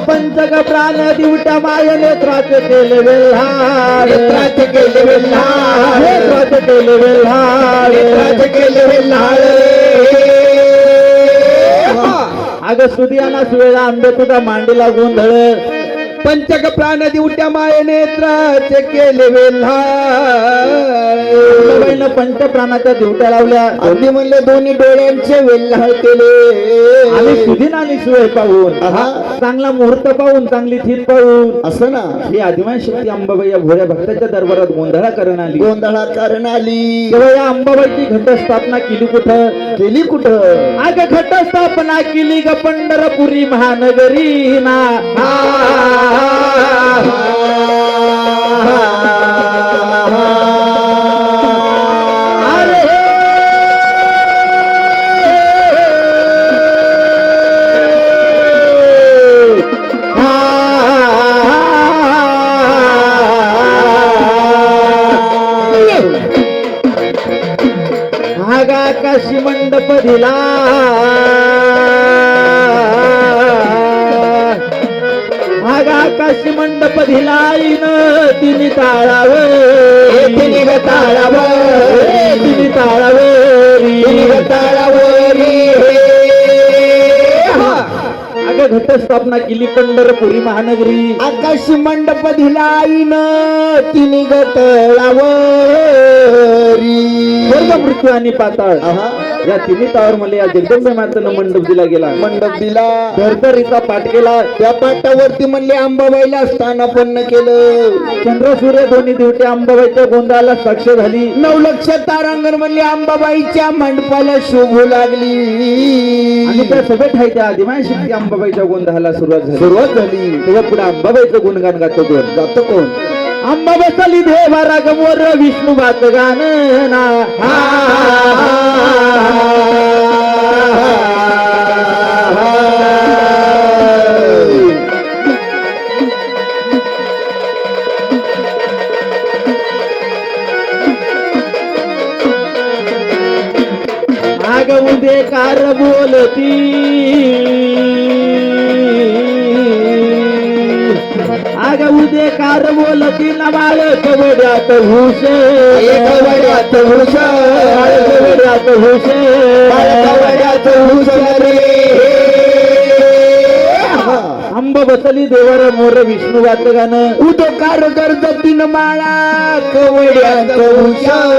पंचक प्राण दिवट्या माय नेत्राचे केले वेल्हाड, नेत्राचे केले वेल्हाड, नेत्राचे केले वेल्हाड, नेत्राचे केले वेल्हाड. अग सुदियाना सुवेळा आंबे तुझा मांडीला गोंधळ, पंचक प्राण दिवट्या माय नेत्राचे केले वेल्हाड. अंबाबाईनं पंचप्राणाच्या दिवट्या लावल्या अगदी म्हणले दोन्ही डोळ्यांचे वेल्हाळ केले. आणि सुदिन आणि सुवेळ पाहून, आहा. चांगला मुहूर्त पाहून, चांगली थीन पाहून असं ना ही आदिमाय शक्ती अंबाबाई या भोळ्या भक्ताच्या दरबारात गोंधळा करून आली. गोंधळा कारण आली. तेव्हा या अंबाबाईची घटस्थापना केली कुठं? केली कुठं? अग घटस्थापना केली ग पंढरपुरी महानगरी ना. अरे आगा काशी मंडप दिला, आगा काशी मंडप दिला इन तिने ताळावर, तिने ग ताळावर, तिने ताळावरी, तिने ग ताळावरी. अगं घटस्थापना केली पंढरपुरी महानगरी. आकाश मंडप दिलाईन तिने ग तळावरी. स्वर्ग मृत्यू आणि पाताळ आहा. या तिन्ही तावर मला या जगदंबे मातेनं मंडप दिला गेला. मंडप दिला, धरधरीचा पाठ केला. त्या पाटावरती म्हणले अंबाबाईला स्थानापन्न केलं. चंद्र सूर्य दोन्ही दिवटे अंबाबाईच्या गोंधळाला साक्ष झाली. 9 लक्ष तारांगण म्हणले अंबाबाईच्या मंडपाला शोभू लागली. आणि त्या सभेत आहे त्या आदिमाय शक्ती अंबाबाईच्या गोंधळाला सुरुवात झाली. सुरुवात झाली. तेव्हा पुढे अंबाबाईचं गुणगान गातो कोण? जातो कोण? अंबा बसली देवा रागमोर विष्णू भात गान ना. आग उदे कार बोलती, आग उदे कार बोलती नवाळ कवड्यात भूष, कवड्यात भूष, कवड्यात भूष, कवड्यात भूष रे. अंब बसली देवर मोर विष्णू वात गाणं. उदकार गर्द तीन माळा कवड्यात भूषण.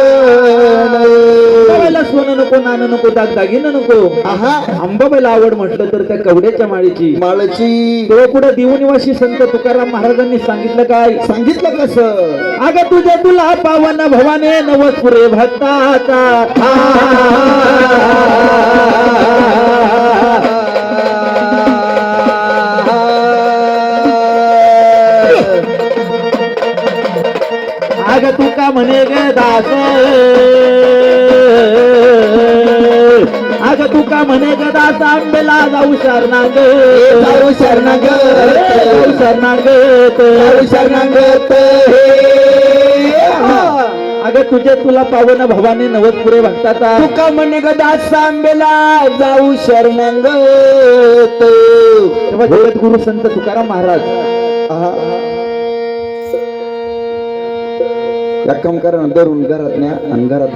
अंबाबाईला सोनं नको, नाणं नको, दागदागिनं नको. आहा. अंबाबाईला आवड म्हटलं तर त्या कवड्याच्या माळीची. माळची. तेव्हा पुढे दिवनिवासी संत तुकाराम महाराजांनी सांगितलं काय? सांगितलं कसं? अग तुझे तुला पावन भवाने नवसपुरे भक्ताचा. अग तू का म्हणे ग दास, अग तू का म्हणे ग दास आंबेला जाऊ शरणांग, जाऊ शरणागत, जाऊ शरणागत, जाऊ शरणागत. अगं तुझे तुला पावन भवानी नवसपुरे भक्ताचा. तुका म्हणे ग दास आंबेला जाऊ शरणागत. तेव्हा जगद्गुरु संत तुकाराम महाराज आहा. या काम करा ना, धरून घरात न्या आणि घरात